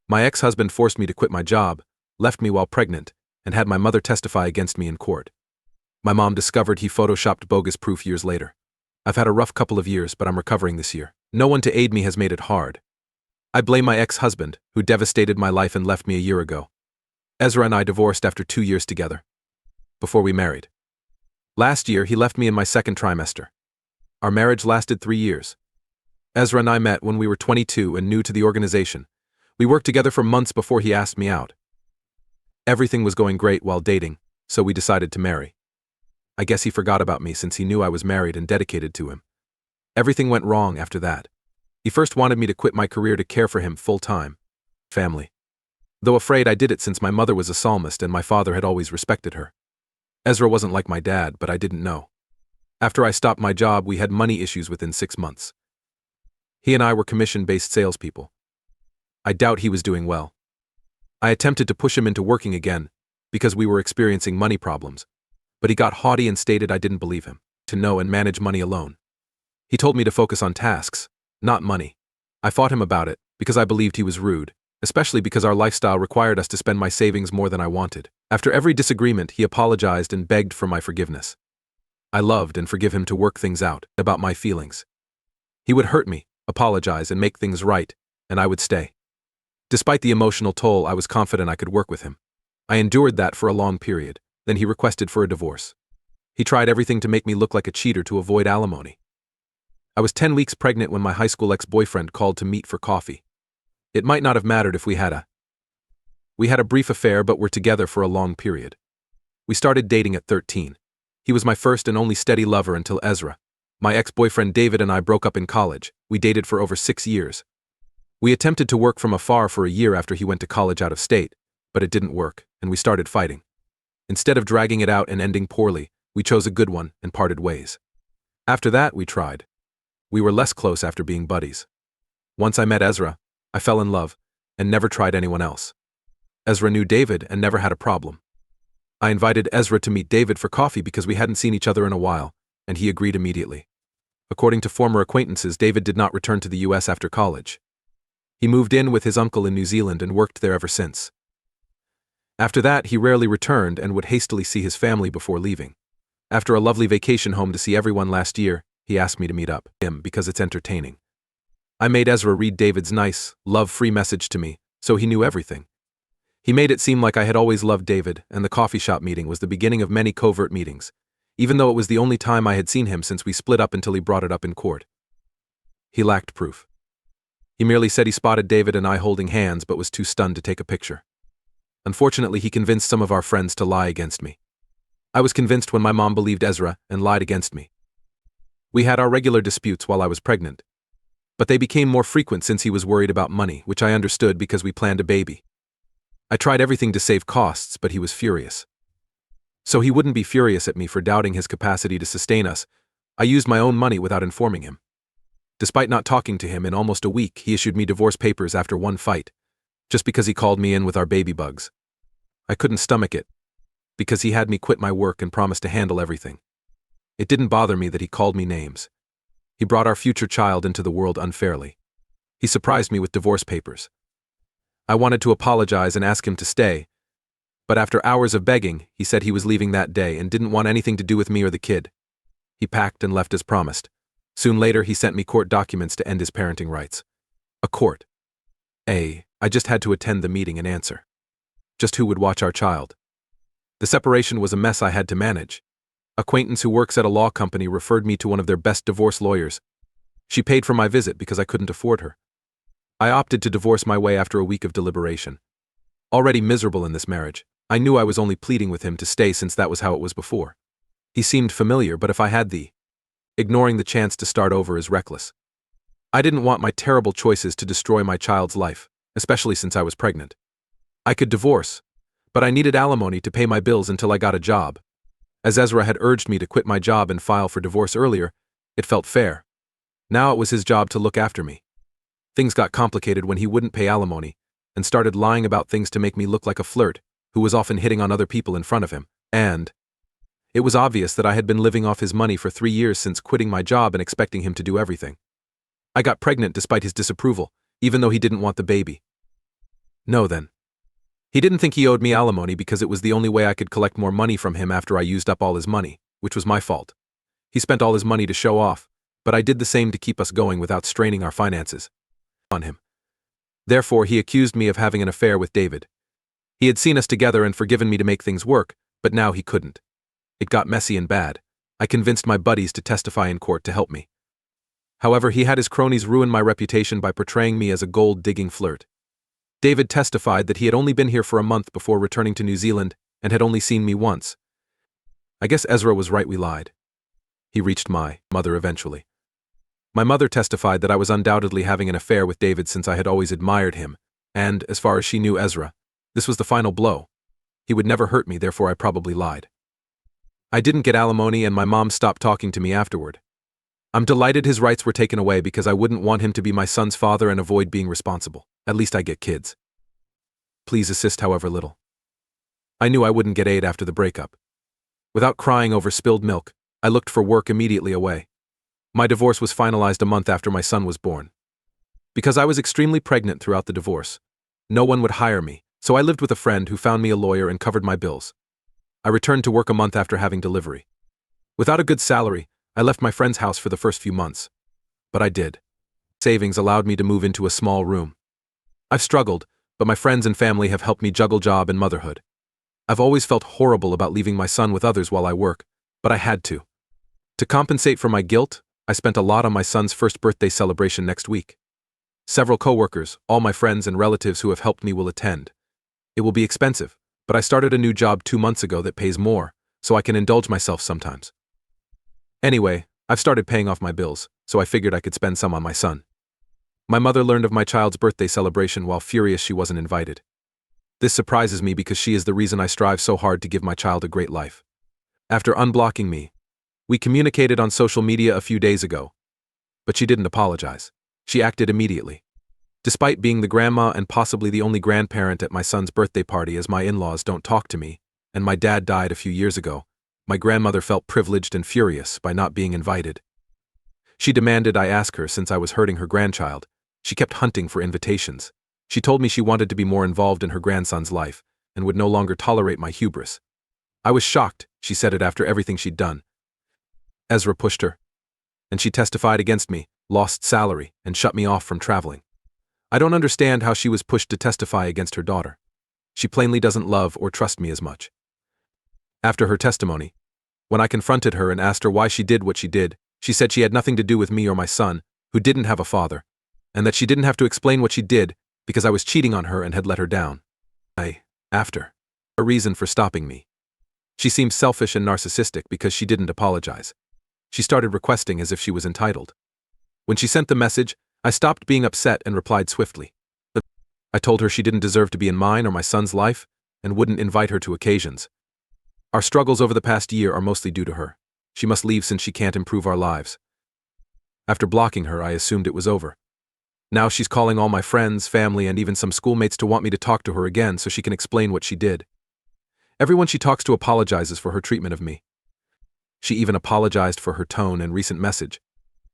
My ex-husband forced me to quit my job, left me while pregnant, and had my mother testify against me in court. My mom discovered he photoshopped bogus proof years later. I've had a rough couple of years, but I'm recovering this year. No one to aid me has made it hard. I blame my ex-husband, who devastated my life and left me a year ago. Ezra and I divorced after 2 years together, before we married. Last year, he left me in my second trimester. Our marriage lasted 3 years. Ezra and I met when we were 22 and new to the organization. We worked together for months before he asked me out. Everything was going great while dating, so we decided to marry. I guess he forgot about me since he knew I was married and dedicated to him. Everything went wrong after that. He first wanted me to quit my career to care for him full-time. Family. Though afraid, I did it since my mother was a psalmist and my father had always respected her. Ezra wasn't like my dad, but I didn't know. After I stopped my job, we had money issues within 6 months. He and I were commission-based salespeople. I doubt he was doing well. I attempted to push him into working again, because we were experiencing money problems, but he got haughty and stated I didn't believe him, to know and manage money alone. He told me to focus on tasks, not money. I fought him about it, because I believed he was rude, especially because our lifestyle required us to spend my savings more than I wanted. After every disagreement, he apologized and begged for my forgiveness. I loved and forgive him to work things out about my feelings. He would hurt me, apologize, and make things right, and I would stay. Despite the emotional toll, I was confident I could work with him. I endured that for a long period, then he requested for a divorce. He tried everything to make me look like a cheater to avoid alimony. I was 10 weeks pregnant when my high school ex-boyfriend called to meet for coffee. It might not have mattered if we had a brief affair, but were together for a long period. We started dating at 13. He was my first and only steady lover until Ezra. My ex-boyfriend David and I broke up in college. We dated for over 6 years. We attempted to work from afar for a year after he went to college out of state, but it didn't work, and we started fighting. Instead of dragging it out and ending poorly, we chose a good one and parted ways. After that, we tried. We were less close after being buddies. Once I met Ezra, I fell in love, and never tried anyone else. Ezra knew David and never had a problem. I invited Ezra to meet David for coffee because we hadn't seen each other in a while, and he agreed immediately. According to former acquaintances, David did not return to the US after college. He moved in with his uncle in New Zealand and worked there ever since. After that, he rarely returned and would hastily see his family before leaving. After a lovely vacation home to see everyone last year, he asked me to meet up him because it's entertaining. I made Ezra read David's nice, love-free message to me, so he knew everything. He made it seem like I had always loved David, and the coffee shop meeting was the beginning of many covert meetings, even though it was the only time I had seen him since we split up until he brought it up in court. He lacked proof. He merely said he spotted David and I holding hands but was too stunned to take a picture. Unfortunately, he convinced some of our friends to lie against me. I was convinced when my mom believed Ezra and lied against me. We had our regular disputes while I was pregnant, but they became more frequent since he was worried about money, which I understood because we planned a baby. I tried everything to save costs, but he was furious. So he wouldn't be furious at me for doubting his capacity to sustain us. I used my own money without informing him. Despite not talking to him in almost a week, he issued me divorce papers after one fight, just because he called me in with our baby bugs. I couldn't stomach it, because he had me quit my work and promised to handle everything. It didn't bother me that he called me names. He brought our future child into the world unfairly. He surprised me with divorce papers. I wanted to apologize and ask him to stay, but after hours of begging, he said he was leaving that day and didn't want anything to do with me or the kid. He packed and left as promised. Soon later, he sent me court documents to end his parenting rights. A court. I just had to attend the meeting and answer. Just who would watch our child? The separation was a mess I had to manage. Acquaintance who works at a law company referred me to one of their best divorce lawyers. She paid for my visit because I couldn't afford her. I opted to divorce my way after a week of deliberation. Already miserable in this marriage, I knew I was only pleading with him to stay since that was how it was before. He seemed familiar, but if I had ignoring the chance to start over is reckless. I didn't want my terrible choices to destroy my child's life, especially since I was pregnant. I could divorce, but I needed alimony to pay my bills until I got a job. As Ezra had urged me to quit my job and file for divorce earlier, it felt fair. Now it was his job to look after me. Things got complicated when he wouldn't pay alimony and started lying about things to make me look like a flirt who was often hitting on other people in front of him, and it was obvious that I had been living off his money for 3 years since quitting my job and expecting him to do everything. I got pregnant despite his disapproval, even though he didn't want the baby. No then. He didn't think he owed me alimony because it was the only way I could collect more money from him after I used up all his money, which was my fault. He spent all his money to show off, but I did the same to keep us going without straining our finances on him. Therefore, he accused me of having an affair with David. He had seen us together and forgiven me to make things work, but now he couldn't. It got messy and bad. I convinced my buddies to testify in court to help me. However, he had his cronies ruin my reputation by portraying me as a gold-digging flirt. David testified that he had only been here for a month before returning to New Zealand and had only seen me once. I guess Ezra was right, we lied. He reached my mother eventually. My mother testified that I was undoubtedly having an affair with David since I had always admired him, and, as far as she knew Ezra, this was the final blow. He would never hurt me, therefore I probably lied. I didn't get alimony and my mom stopped talking to me afterward. I'm delighted his rights were taken away because I wouldn't want him to be my son's father and avoid being responsible. At least I get kids. Please assist however little. I knew I wouldn't get aid after the breakup. Without crying over spilled milk, I looked for work immediately away. My divorce was finalized a month after my son was born. Because I was extremely pregnant throughout the divorce, no one would hire me, so I lived with a friend who found me a lawyer and covered my bills. I returned to work a month after having delivery. Without a good salary, I left my friend's house for the first few months. But I did. Savings allowed me to move into a small room. I've struggled, but my friends and family have helped me juggle job and motherhood. I've always felt horrible about leaving my son with others while I work, but I had to. To compensate for my guilt, I spent a lot on my son's first birthday celebration next week. Several coworkers, all my friends and relatives who have helped me will attend. It will be expensive, but I started a new job 2 months ago that pays more, so I can indulge myself sometimes. Anyway, I've started paying off my bills, so I figured I could spend some on my son. My mother learned of my child's birthday celebration while furious she wasn't invited. This surprises me because she is the reason I strive so hard to give my child a great life. After unblocking me, we communicated on social media a few days ago. But she didn't apologize. She acted immediately. Despite being the grandma and possibly the only grandparent at my son's birthday party, as my in-laws don't talk to me, and my dad died a few years ago, my grandmother felt privileged and furious by not being invited. She demanded I ask her since I was hurting her grandchild. She kept hunting for invitations. She told me she wanted to be more involved in her grandson's life and would no longer tolerate my hubris. I was shocked, she said it after everything she'd done. Ezra pushed her, and she testified against me, lost salary, and shut me off from traveling. I don't understand how she was pushed to testify against her daughter. She plainly doesn't love or trust me as much. After her testimony, when I confronted her and asked her why she did what she did, she said she had nothing to do with me or my son, who didn't have a father, and that she didn't have to explain what she did because I was cheating on her and had let her down. After a reason for stopping me. She seemed selfish and narcissistic because she didn't apologize. She started requesting as if she was entitled. When she sent the message, I stopped being upset and replied swiftly. I told her she didn't deserve to be in mine or my son's life and wouldn't invite her to occasions. Our struggles over the past year are mostly due to her. She must leave since she can't improve our lives. After blocking her, I assumed it was over. Now she's calling all my friends, family, and even some schoolmates to want me to talk to her again so she can explain what she did. Everyone she talks to apologizes for her treatment of me. She even apologized for her tone and recent message.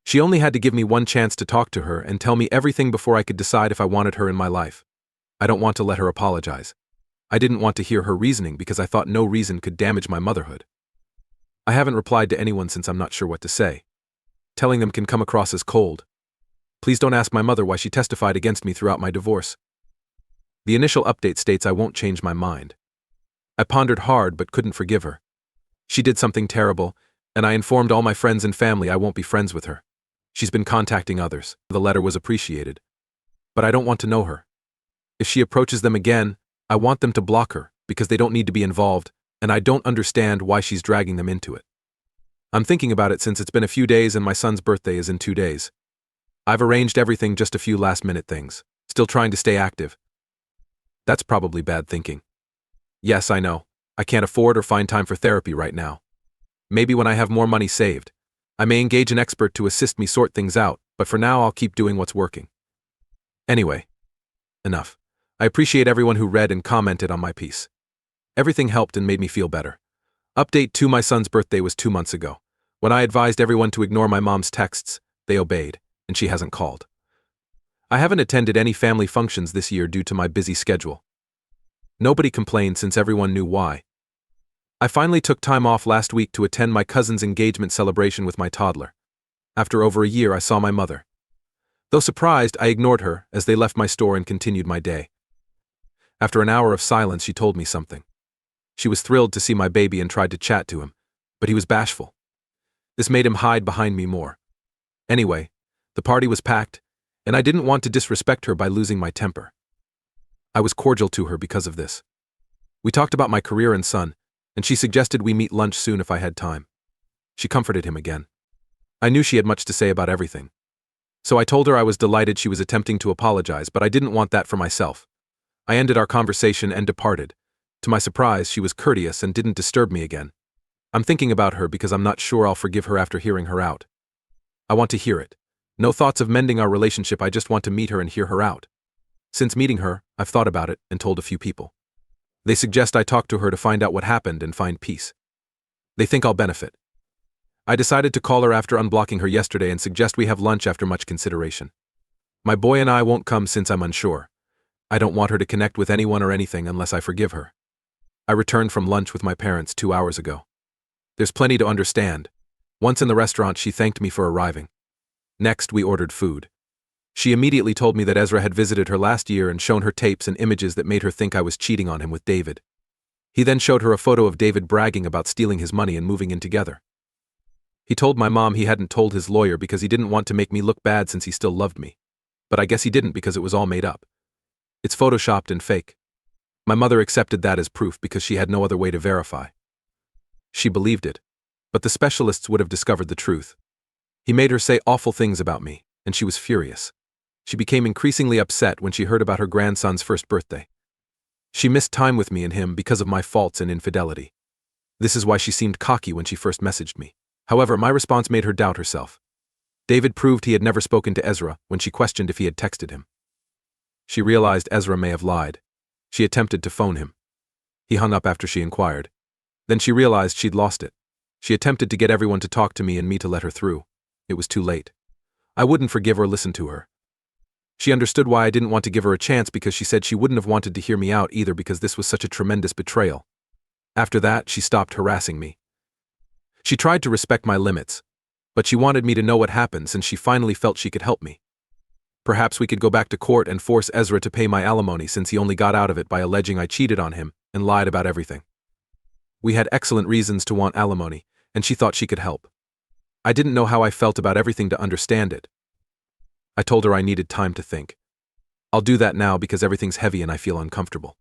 She only had to give me one chance to talk to her and tell me everything before I could decide if I wanted her in my life. I don't want to let her apologize. I didn't want to hear her reasoning because I thought no reason could damage my motherhood. I haven't replied to anyone since I'm not sure what to say. Telling them can come across as cold. Please don't ask my mother why she testified against me throughout my divorce. The initial update states I won't change my mind. I pondered hard but couldn't forgive her. She did something terrible, and I informed all my friends and family I won't be friends with her. She's been contacting others. The letter was appreciated. But I don't want to know her. If she approaches them again, I want them to block her because they don't need to be involved, and I don't understand why she's dragging them into it. I'm thinking about it since it's been a few days and my son's birthday is in 2 days. I've arranged everything, just a few last-minute things. Still trying to stay active. That's probably bad thinking. Yes, I know. I can't afford or find time for therapy right now. Maybe when I have more money saved, I may engage an expert to assist me sort things out, but for now I'll keep doing what's working. Anyway, enough. I appreciate everyone who read and commented on my piece. Everything helped and made me feel better. Update 2: my son's birthday was 2 months ago. When I advised everyone to ignore my mom's texts, they obeyed, and she hasn't called. I haven't attended any family functions this year due to my busy schedule. Nobody complained since everyone knew why. I finally took time off last week to attend my cousin's engagement celebration with my toddler. After over a year, I saw my mother. Though surprised, I ignored her as they left my store and continued my day. After an hour of silence, she told me something. She was thrilled to see my baby and tried to chat to him, but he was bashful. This made him hide behind me more. Anyway, the party was packed, and I didn't want to disrespect her by losing my temper. I was cordial to her because of this. We talked about my career and son, and she suggested we meet lunch soon if I had time. She comforted him again. I knew she had much to say about everything. So I told her I was delighted she was attempting to apologize, but I didn't want that for myself. I ended our conversation and departed. To my surprise, she was courteous and didn't disturb me again. I'm thinking about her because I'm not sure I'll forgive her after hearing her out. I want to hear it. No thoughts of mending our relationship, I just want to meet her and hear her out. Since meeting her, I've thought about it and told a few people. They suggest I talk to her to find out what happened and find peace. They think I'll benefit. I decided to call her after unblocking her yesterday and suggest we have lunch after much consideration. My boy and I won't come since I'm unsure. I don't want her to connect with anyone or anything unless I forgive her. I returned from lunch with my parents 2 hours ago. There's plenty to understand. Once in the restaurant, she thanked me for arriving. Next, we ordered food. She immediately told me that Ezra had visited her last year and shown her tapes and images that made her think I was cheating on him with David. He then showed her a photo of David bragging about stealing his money and moving in together. He told my mom he hadn't told his lawyer because he didn't want to make me look bad since he still loved me. But I guess he didn't because it was all made up. It's photoshopped and fake. My mother accepted that as proof because she had no other way to verify. She believed it, but the specialists would have discovered the truth. He made her say awful things about me, and she was furious. She became increasingly upset when she heard about her grandson's first birthday. She missed time with me and him because of my faults and infidelity. This is why she seemed cocky when she first messaged me. However, my response made her doubt herself. David proved he had never spoken to Ezra when she questioned if he had texted him. She realized Ezra may have lied. She attempted to phone him. He hung up after she inquired. Then she realized she'd lost it. She attempted to get everyone to talk to me and me to let her through. It was too late. I wouldn't forgive or listen to her. She understood why I didn't want to give her a chance because she said she wouldn't have wanted to hear me out either because this was such a tremendous betrayal. After that, she stopped harassing me. She tried to respect my limits, but she wanted me to know what happened since she finally felt she could help me. Perhaps we could go back to court and force Ezra to pay my alimony since he only got out of it by alleging I cheated on him and lied about everything. We had excellent reasons to want alimony, and she thought she could help. I didn't know how I felt about everything to understand it. I told her I needed time to think. I'll do that now because everything's heavy and I feel uncomfortable.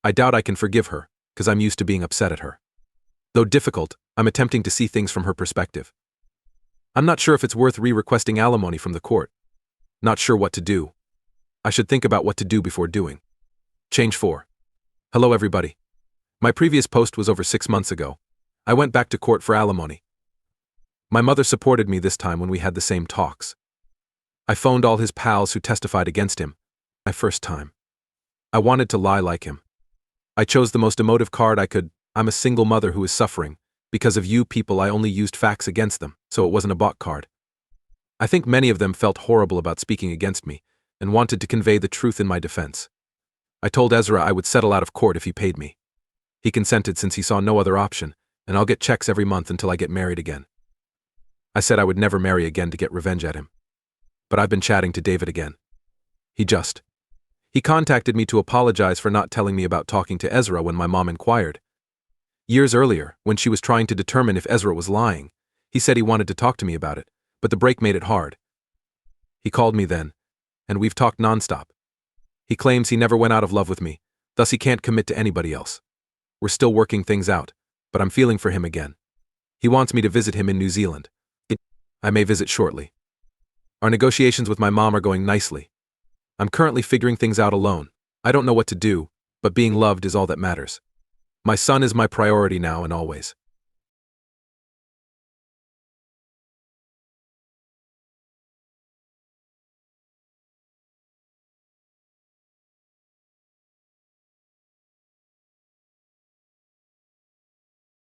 I doubt I can forgive her, because I'm used to being upset at her. Though difficult, I'm attempting to see things from her perspective. I'm not sure if it's worth re-requesting alimony from the court. Not sure what to do. I should think about what to do before doing. Change 4. Hello everybody. My previous post was over 6 months ago. I went back to court for alimony. My mother supported me this time when we had the same talks. I phoned all his pals who testified against him. My first time. I wanted to lie like him. I chose the most emotive card I could. I'm a single mother who is suffering. Because of you people, I only used facts against them, so it wasn't a bot card. I think many of them felt horrible about speaking against me and wanted to convey the truth in my defense. I told Ezra I would settle out of court if he paid me. He consented since he saw no other option, and I'll get checks every month until I get married again. I said I would never marry again to get revenge at him. But I've been chatting to David again. He contacted me to apologize for not telling me about talking to Ezra when my mom inquired. Years earlier, when she was trying to determine if Ezra was lying, he said he wanted to talk to me about it, but the break made it hard. He called me then, and we've talked nonstop. He claims he never went out of love with me, thus he can't commit to anybody else. We're still working things out, but I'm feeling for him again. He wants me to visit him in New Zealand. I may visit shortly. Our negotiations with my mom are going nicely. I'm currently figuring things out alone. I don't know what to do, but being loved is all that matters. My son is my priority now and always.